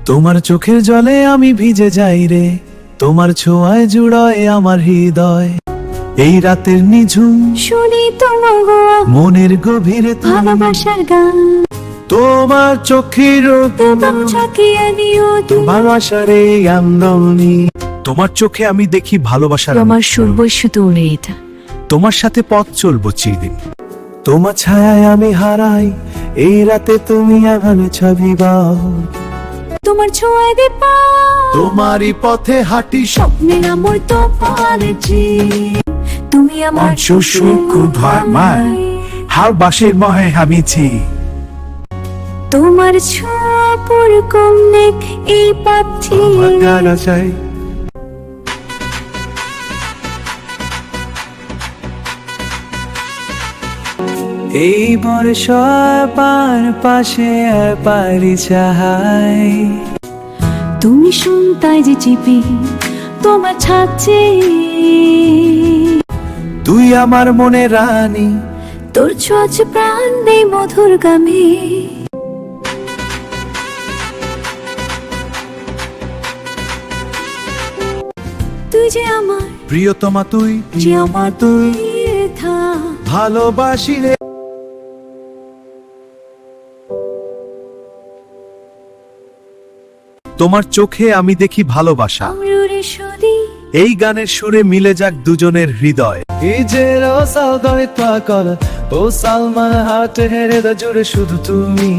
তোমার চোখের জলে আমি ভিজে যাই রে, তোমার ছোঁয়ায় জুড়ায় আমার হৃদয়। এই রাতের নিঝুম শুনি তোমার মনের গভীরে ভালোবাসার গান, তোমার চোখের তোমার ঝাঁকিয়ে নিও তুমি। ভালোবাসার এই আন্দোলনী। তোমার চোখে আমি দেখি ভালোবাসার তোমার আলো। সুর বৈশ্য তোলে এটা। তোমার সাথে পথ চলবো চিরদিন। তোমার ছায়ায় আমি হারাই, এই রাতে তুমি আমার ছবি বাও। তোমার ছোঁয়ায় দীপা তোমারই পথে হাঁটি স্বপ্নের আমর তোমার যে, তুমি আমার হার বাসের মহে হামিছি। তোমার ছোঁয়া পুর কমনে এই পাচ্ছি। চাই এই বর্ষার পার পাশে আর পারি চাহাই। তুমি শুনতাই যে চিপি তোমার ছাচ্ছে, তুই আমার মনে রানী, তোর ছোঁয়াচ প্রাণ নেই মধুর গামে। তুই যে আমার প্রিয়তমা তুই, যে আমার তুই থা ভালোবাসি রে। তোমার চোখে আমি দেখি ভালোবাসা, আমরুরে সুদি এই গানের সুরে মিলে যাক দুজনের হৃদয়। এই যে রসাল দয় তা কর ও সালমান হাট হেরে জুড়ে শুধু তুমি।